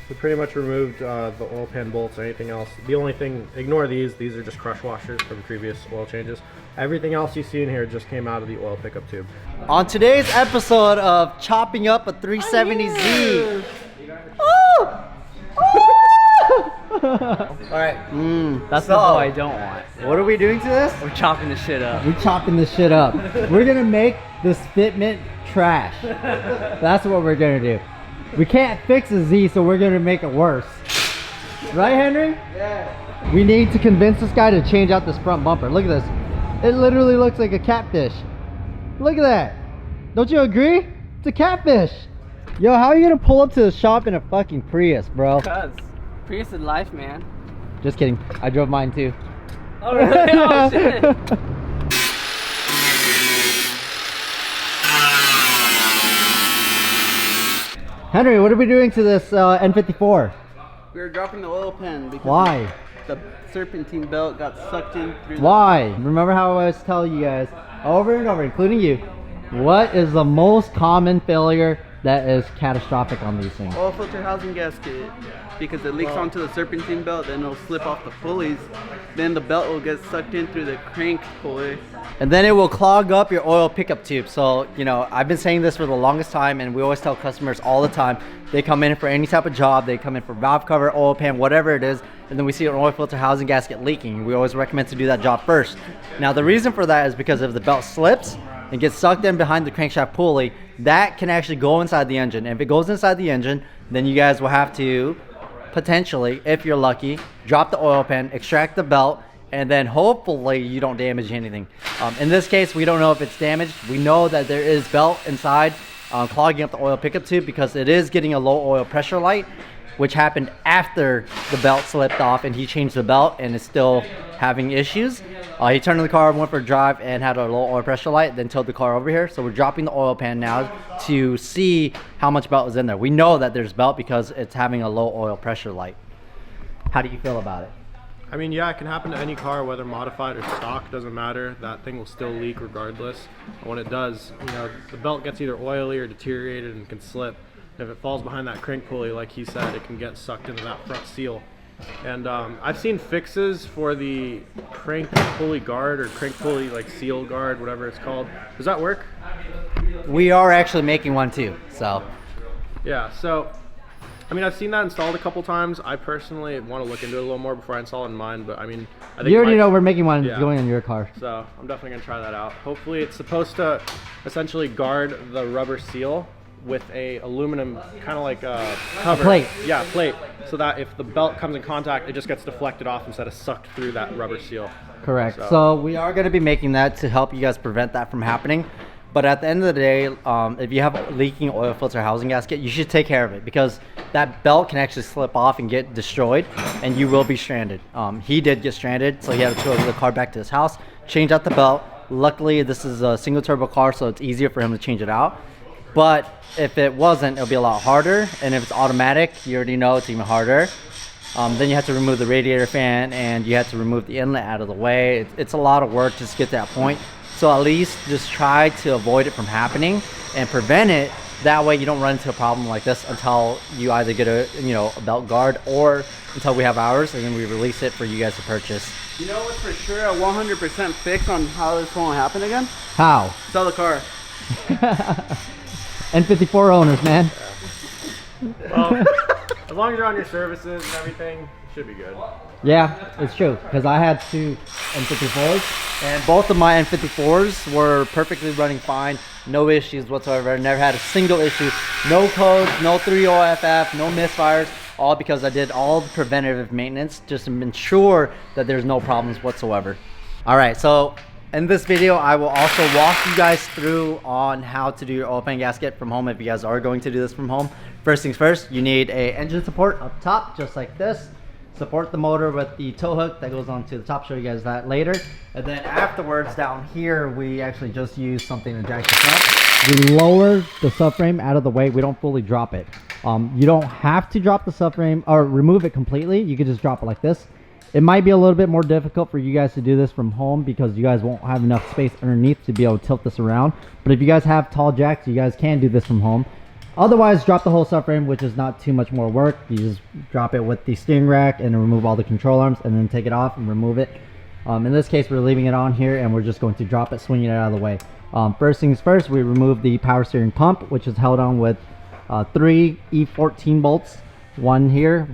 We pretty much removed the oil pan bolts or anything else. The only thing, ignore these are just crush washers from previous oil changes. Everything else you see in here just came out of the oil pickup tube. On today's episode of chopping up a 370Z. Alright, That's the boy I don't want. what are we doing to this? We're chopping this shit up. We're chopping this shit up. We're gonna make this fitment trash. That's what we're gonna do. We can't fix a Z, so we're gonna make it worse. Right, Henry? Yeah. We need to convince this guy to change out this front bumper. Look at this. It literally looks like a catfish. Look at that. Don't you agree? It's a catfish. Yo, how are you gonna pull up to the shop in a fucking Prius, bro? Because Prius is life, man. Just kidding. I drove mine too. Oh, really? Oh, shit. Henry, what are we doing to this N54? We were dropping the oil pan because Why? the serpentine belt got sucked in through Why? Remember how I was telling you guys over and over, including you, what is the most common failure that is catastrophic on these things? oil filter housing gasket, because it leaks onto the serpentine belt, then it'll slip off the pulleys, then the belt will get sucked in through the crank pulley, And then it will clog up your oil pickup tube. So, you know, I've been saying this for the longest time, and we always tell customers all the time, they come in for any type of job, they come in for valve cover, oil pan, whatever it is, and then we see an oil filter housing gasket leaking. We always recommend to do that job first. Now, the reason for that is because if the belt slips and gets sucked in behind the crankshaft pulley, that can actually go inside the engine. And if it goes inside the engine, then you guys will have to potentially, if you're lucky, drop the oil pan, extract the belt, and then hopefully you don't damage anything. In this case, we don't know if it's damaged. We know that there is belt inside clogging up the oil pickup tube because it is getting a low oil pressure light, which happened after the belt slipped off and he changed the belt and is still having issues. He turned the car, went for a drive, and had a low oil pressure light, then towed the car over here. So we're dropping the oil pan now to see how much belt is in there. We know that there's belt because it's having a low oil pressure light. How do you feel about it? I mean, yeah, it can happen to any car, whether modified or stock, doesn't matter. That thing will still leak regardless. And when it does, you know, the belt gets either oily or deteriorated and can slip. And if it falls behind that crank pulley, like he said, it can get sucked into that front seal. And I've seen fixes for the crank pulley guard or crank pulley like seal guard, whatever it's called. Does that work? We are actually making one too, so. Yeah, so I mean, I've seen that installed a couple times. I personally want to look into it a little more before I install it in mine, but I mean, I think You already know we're making one Yeah. going in your car. So I'm definitely gonna try that out. Hopefully it's supposed to essentially guard the rubber seal with a aluminum kind of like a cover. Plate. Yeah, plate. So that if the belt comes in contact, it just gets deflected off instead of sucked through that rubber seal. Correct. So we are going to be making that to help you guys prevent that from happening. But at the end of the day, if you have a leaking oil filter housing gasket, you should take care of it because that belt can actually slip off and get destroyed and you will be stranded. He did get stranded, so he had to tow the car back to his house, change out the belt. Luckily, this is a single turbo car, so it's easier for him to change it out. But if it wasn't, it'll be a lot harder. And if it's automatic, you already know it's even harder. Then you have to remove the radiator fan and you have to remove the inlet out of the way. It's a lot of work just to get to that point. So at least just try to avoid it from happening and prevent it. That way you don't run into a problem like this until you either get a belt guard or until we have ours and then we release it for you guys to purchase. You know what's for sure a 100% fix on how this won't happen again? How? Sell the car. N54 owners, man. Well, as long as you're on your services and everything, it should be good. Yeah, it's true. Because I had two N54s, and both of my N54s were perfectly running fine. No issues whatsoever. Never had a single issue. No codes, no 3OFF, no misfires. All because I did all the preventative maintenance just to ensure that there's no problems whatsoever. All right, so in this video, I will also walk you guys through on how to do your oil pan gasket from home if you guys are going to do this from home. First things first, you need a engine support up top, just like this. Support the motor with the tow hook that goes onto the top. Show you guys that later. And then afterwards, down here, we actually just use something to jack this up. We lower the subframe out of the way. We don't fully drop it. You don't have to drop the subframe or remove it completely. You could just drop it like this. It might be a little bit more difficult for you guys to do this from home because you guys won't have enough space underneath to be able to tilt this around. But if you guys have tall jacks, you guys can do this from home. Otherwise, drop the whole subframe, which is not too much more work. You just drop it with the steering rack and remove all the control arms and then take it off and remove it. In this case, we're leaving it on here and we're just going to drop it, swinging it out of the way. First things first, we remove the power steering pump, which is held on with 3 E14 bolts, one here,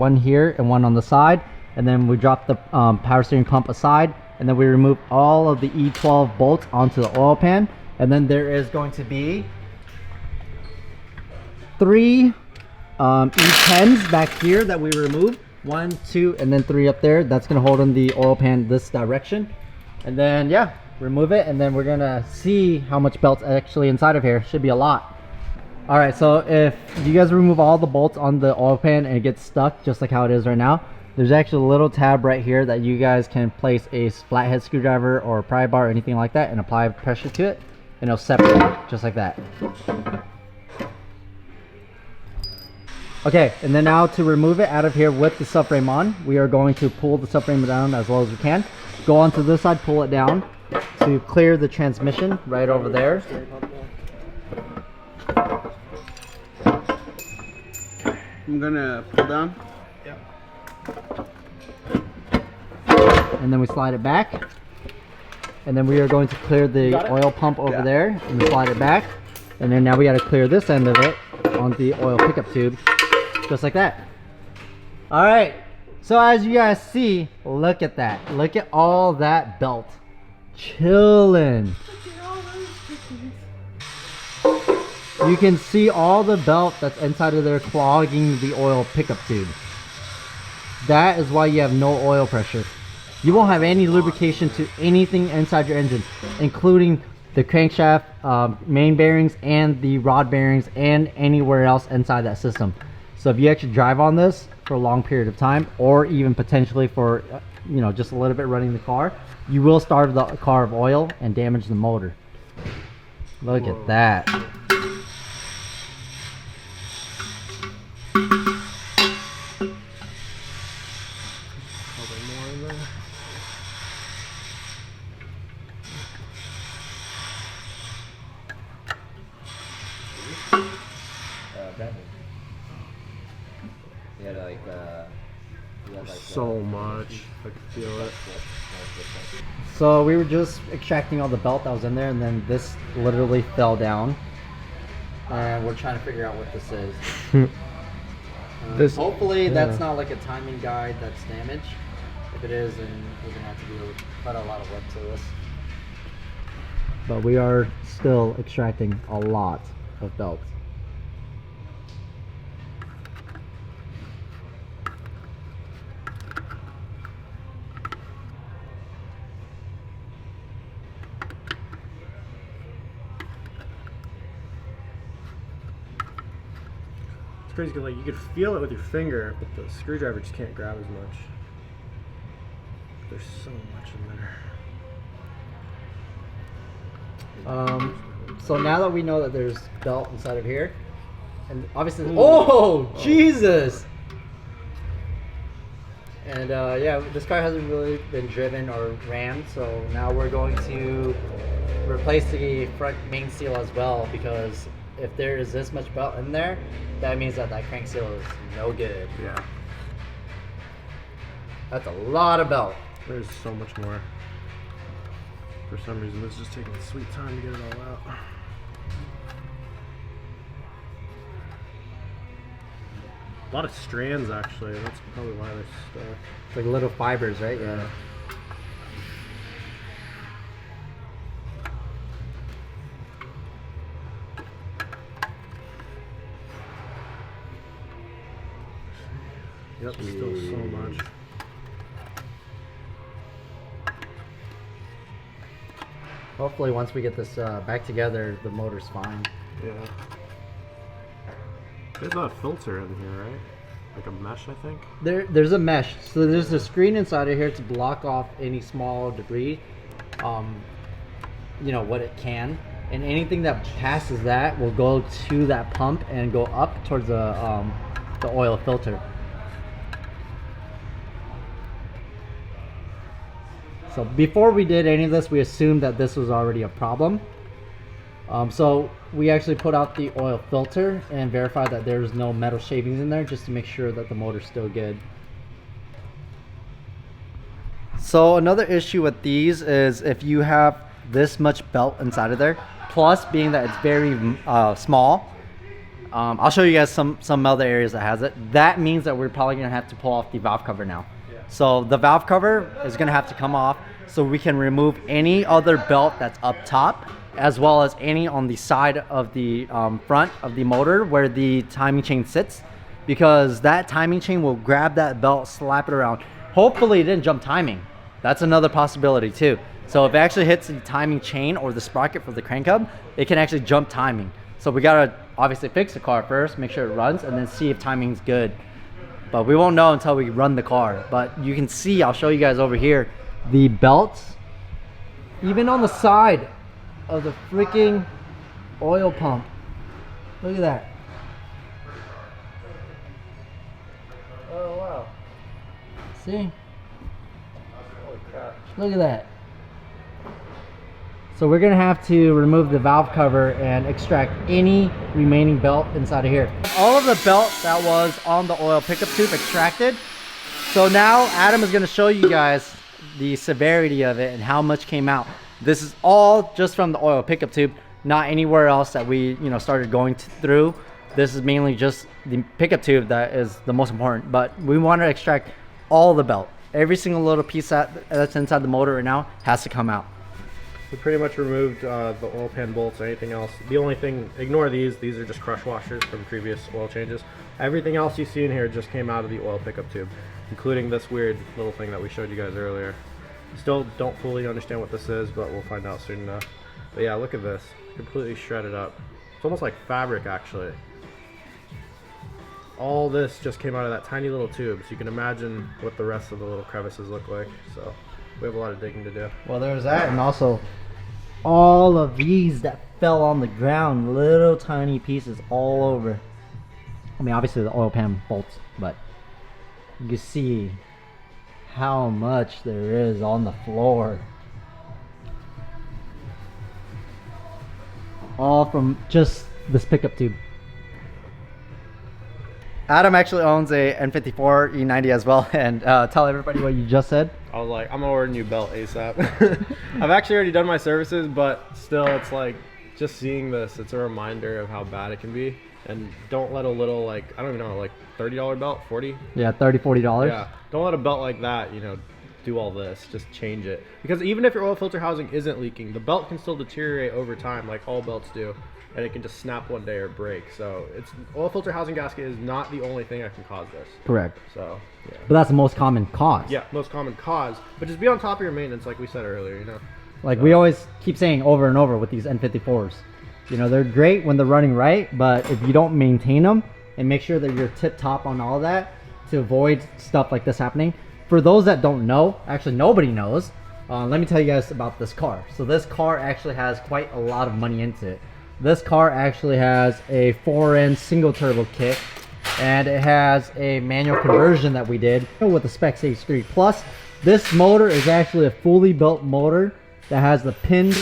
and one on the side. And then we drop the power steering pump aside, and then we remove all of the E12 bolts onto the oil pan. And then there is going to be 3 E10s back here that we remove. 1, 2, and then 3 up there. That's gonna hold in the oil pan this direction. And then yeah, remove it, and then we're gonna see how much belt's actually inside of here. Should be a lot. All right, so if you guys remove all the bolts on the oil pan and it gets stuck just like how it is right now, there's actually a little tab right here that you guys can place a flathead screwdriver or pry bar or anything like that and apply pressure to it, and it'll separate just like that. Okay, and then now to remove it out of here with the subframe on, we are going to pull the subframe down as low as we can. Go onto this side, pull it down to clear the transmission right over there. I'm gonna pull down. And then we slide it back. And then we are going to clear the oil pump over there and slide it back. And then now we gotta clear this end of it on the oil pickup tube. Just like that. All right, so as you guys see, look at that. Look at all that belt chilling. You can see all the belt that's inside of there clogging the oil pickup tube. That is why you have no oil pressure. You won't have any lubrication to anything inside your engine, including the crankshaft, main bearings, and the rod bearings, and anywhere else inside that system. So if you actually drive on this for a long period of time, or even potentially for you know, just a little bit running the car, you will starve the car of oil and damage the motor. Look at that. So much. I can feel it. So we were just extracting all the belt that was in there, and then this literally fell down. And we're trying to figure out what this is. Hopefully that's not like a timing guide that's damaged. If it is, then we're gonna have to do quite a lot of work to this. But we are still extracting a lot of belts. Crazy, 'cause like you could feel it with your finger, but the screwdriver just can't grab as much. There's so much in there. So now that we know that there's belt inside of here, and obviously, oh Jesus! And yeah, this car hasn't really been driven or ran, so now we're going to replace the front main seal as well, because if there is this much belt in there, that means that crank seal is no good. Yeah. That's a lot of belt. There's so much more. For some reason, this is just taking sweet time to get it all out. A lot of strands, actually. That's probably why they're stuck. It's like little fibers, right? Yeah. Yep, still so much. Hopefully once we get this back together, the motor's fine. Yeah. There's not a filter in here, right? Like a mesh, I think? There's a mesh. So there's a screen inside of here to block off any small debris. You know, what it can. And anything that passes that will go to that pump and go up towards the oil filter. So before we did any of this, we assumed that this was already a problem. So we actually put out the oil filter and verified that there's no metal shavings in there, just to make sure that the motor's still good. So another issue with these is if you have this much belt inside of there, plus being that it's very small, I'll show you guys some other areas that has it. That means that we're probably gonna have to pull off the valve cover now. Yeah. So the valve cover is gonna have to come off so we can remove any other belt that's up top, as well as any on the side of the front of the motor where the timing chain sits, because that timing chain will grab that belt, slap it around. Hopefully it didn't jump timing. That's another possibility too. So if it actually hits the timing chain or the sprocket for the crank hub, it can actually jump timing. So we gotta obviously fix the car first, make sure it runs, and then see if timing's good. But we won't know until we run the car. But you can see, I'll show you guys over here, the belts, even on the side of the freaking oil pump. Look at that. Oh wow. See? Holy crap. Look at that. So we're gonna have to remove the valve cover and extract any remaining belt inside of here. All of the belt that was on the oil pickup tube extracted. So now Adam is gonna show you guys the severity of it and how much came out. This is all just from the oil pickup tube, not anywhere else that we started going through. This is mainly just the pickup tube that is the most important, but we want to extract all the belt. Every single little piece that's inside the motor right now has to come out. We pretty much removed the oil pan bolts, anything else. The only thing, ignore these are just crush washers from previous oil changes. Everything else you see in here just came out of the oil pickup tube, including this weird little thing that we showed you guys earlier. Still don't fully understand what this is, but we'll find out soon enough. But yeah, look at this, completely shredded up. It's almost like fabric actually. All this just came out of that tiny little tube, so you can imagine what the rest of the little crevices look like. So we have a lot of digging to do. Well, there's that, and also all of these that fell on the ground, little tiny pieces all over. I mean, obviously the oil pan bolts, but you can see how much there is on the floor. All from just this pickup tube. Adam actually owns a N54 E90 as well, and tell everybody what you just said. I was like, I'm gonna order a new belt ASAP. I've actually already done my services, but still, it's like, just seeing this, it's a reminder of how bad it can be. And don't let a little, like, I don't even know, like $30 belt, 40? Yeah, $30, $40. Yeah, don't let a belt like that, do all this. Just change it. Because even if your oil filter housing isn't leaking, the belt can still deteriorate over time, like all belts do. And it can just snap one day or break. So oil filter housing gasket is not the only thing that can cause this. Correct. So yeah. But that's the most common cause. Yeah, most common cause. But just be on top of your maintenance, like we said earlier. Like we always keep saying over and over with these N54s. They're great when they're running right, but if you don't maintain them and make sure that you're tip top on all that to avoid stuff like this happening. For those that don't know, actually nobody knows. Let me tell you guys about this car. So this car actually has quite a lot of money into it. This car actually has a 4-in single turbo kit, and it has a manual conversion that we did with the Spec 83 Plus. This motor is actually a fully built motor that has the pinned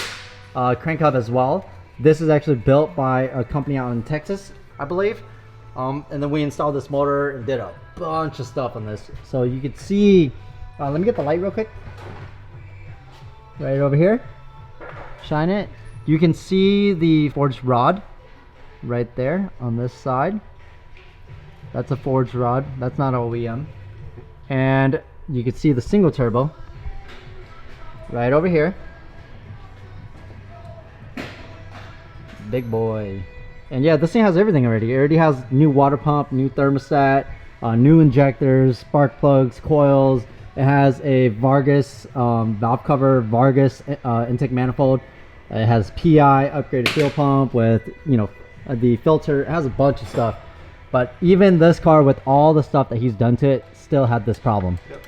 crank hub as well. This is actually built by a company out in Texas, I believe. And then we installed this motor and did a bunch of stuff on this. So you can see, let me get the light real quick. Right over here, shine it. You can see the forged rod right there on this side. That's a forged rod. That's not OEM. And you can see the single turbo right over here. Big boy. And yeah, this thing has everything already. It already has new water pump, new thermostat, new injectors, spark plugs, coils. It has a Vargas valve cover, Vargas intake manifold. It has PI, upgraded fuel pump with, the filter. It has a bunch of stuff. But even this car, with all the stuff that he's done to it, still had this problem. Yep.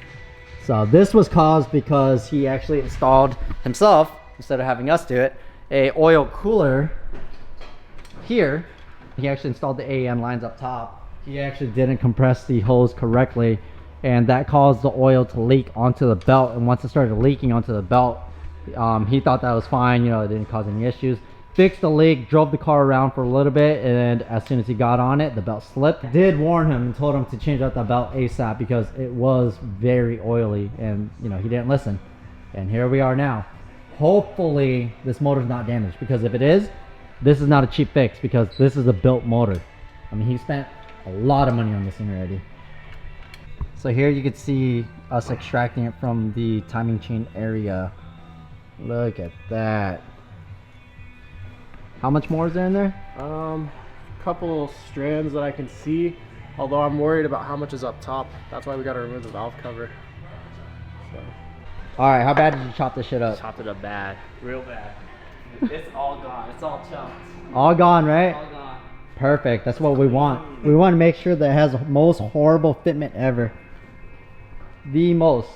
So this was caused because he actually installed himself, instead of having us do it, a oil cooler here. He actually installed the AEM lines up top. He actually didn't compress the hose correctly, and that caused the oil to leak onto the belt. And once it started leaking onto the belt, he thought that was fine, it didn't cause any issues. fixed the leak, drove the car around for a little bit, and as soon as he got on it, the belt slipped. Did warn him and told him to change out the belt ASAP because it was very oily, and you know, he didn't listen. And here we are now. Hopefully this motor's not damaged, because if it is, this is not a cheap fix, because this is a built motor. I mean, he spent a lot of money on this thing already. So here you can see us extracting it from the timing chain area. Look at that. How much more is there in there? Couple strands that I can see, although I'm worried about how much is up top. That's why we got to remove the valve cover. So. All right, how bad did you chop this shit up? Chopped it up bad. Real bad. It's all gone. It's all chopped. All gone, right? All gone. Perfect. That's what we want. We want to make sure that it has the most horrible fitment ever. The most.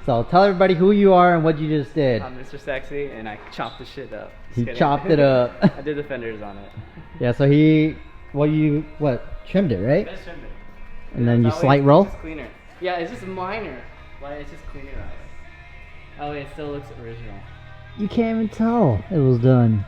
So tell everybody who you are and what you just did. I'm Mr. Sexy, and I chopped the shit up. Just He kidding. chopped it up. I did the fenders on it. Yeah, so he, trimmed it, right? Just trimmed it. And then you That way slight it's roll? just cleaner. Yeah, it's just minor. But it's just cleaner that way. Oh, it still looks original. You can't even tell it was done.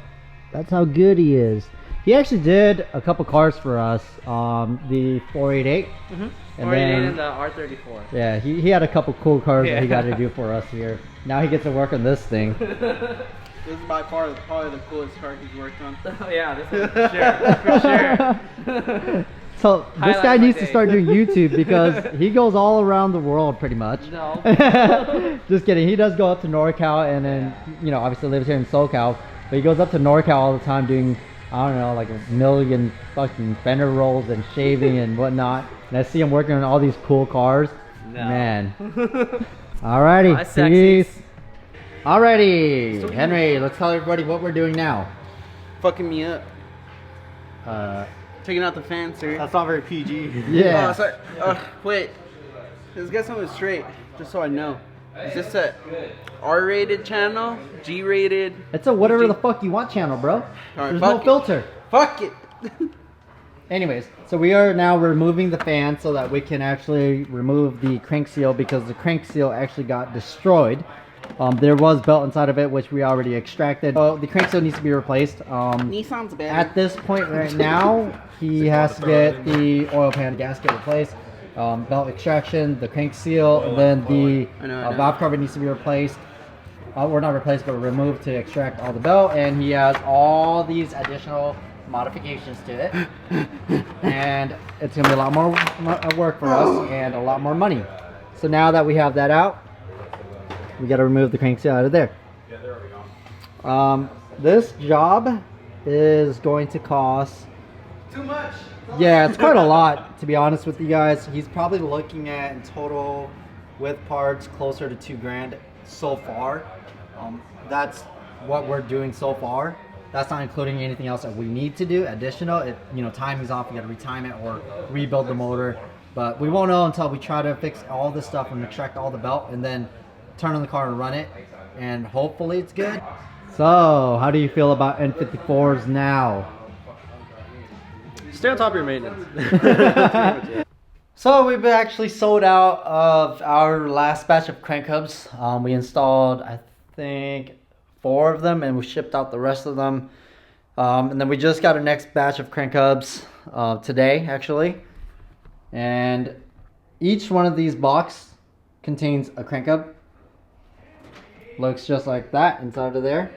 That's how good he is. He actually did a couple cars for us. The 488. Mm-hmm. And 488 then- and the R34. Yeah, he had a couple cool cars that he got to Yeah. do for us here. Now he gets to work on this thing. This is by far probably the coolest car he's worked on. Oh yeah, this one for sure. For sure. So this Highlight guy my needs to day. start doing YouTube because he goes all around the world pretty much. No. Just kidding. He does go up to NorCal and then, you know, obviously lives here in SoCal. But he goes up to NorCal all the time doing, I don't know, like a million fucking fender rolls and shaving and whatnot. And I see him working on all these cool cars. No. Man. Alrighty. Bye, sexies. Peace. Alrighty. Henry, let's tell everybody what we're doing now. Fucking me up. Taking out the fan, sir. That's not very PG. Yeah. Oh, sorry. Wait. Let's get something straight, just so I know. Is this a R-rated channel? G-rated? It's a whatever the fuck you want channel, bro. Alright, There's no fuck it. filter. Fuck it! Anyways, so we are now removing the fan so that we can actually remove the crank seal because the crank seal actually got destroyed. There was belt inside of it, which we already extracted. The crank seal needs to be replaced. Nissan's better. At this point right now, he has to get the oil pan gasket replaced, belt extraction, the crank seal, and then the I know. valve cover needs to be replaced. Or not replaced, but removed to extract all the belt. And he has all these additional modifications to it. And it's going to be a lot more work for us and a lot more money. So now that we have that out, we got to remove the crank seal out of there. Yeah, there we go. This job is going to cost Too much! yeah, it's quite a lot, to be honest with you guys. He's probably looking at in total with parts closer to $2,000 so far. That's what we're doing so far. That's not including anything else that we need to do additional. If timing's off, we got to retime it or rebuild the motor. But we won't know until we try to fix all this stuff and extract all the belt and then turn on the car and run it. And hopefully it's good. So, how do you feel about N54s now? Stay on top of your maintenance. That's pretty much it. So we've actually sold out of our last batch of crank hubs. We installed, I think, 4 of them, and we shipped out the rest of them. And then we just got our next batch of crank hubs today, actually. And each one of these boxes contains a crank hub. Looks just like that inside of there.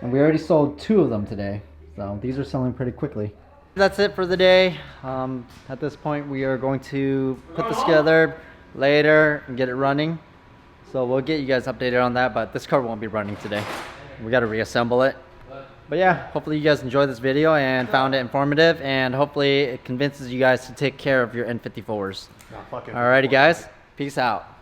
And we already sold 2 of them today. So these are selling pretty quickly. That's it for the day. At this point, we are going to put this together later and get it running. So we'll get you guys updated on that, but this car won't be running today. We got to reassemble it. But yeah, hopefully you guys enjoyed this video and found it informative, and hopefully it convinces you guys to take care of your N54s. Nah, fuck it. Alrighty guys, peace out.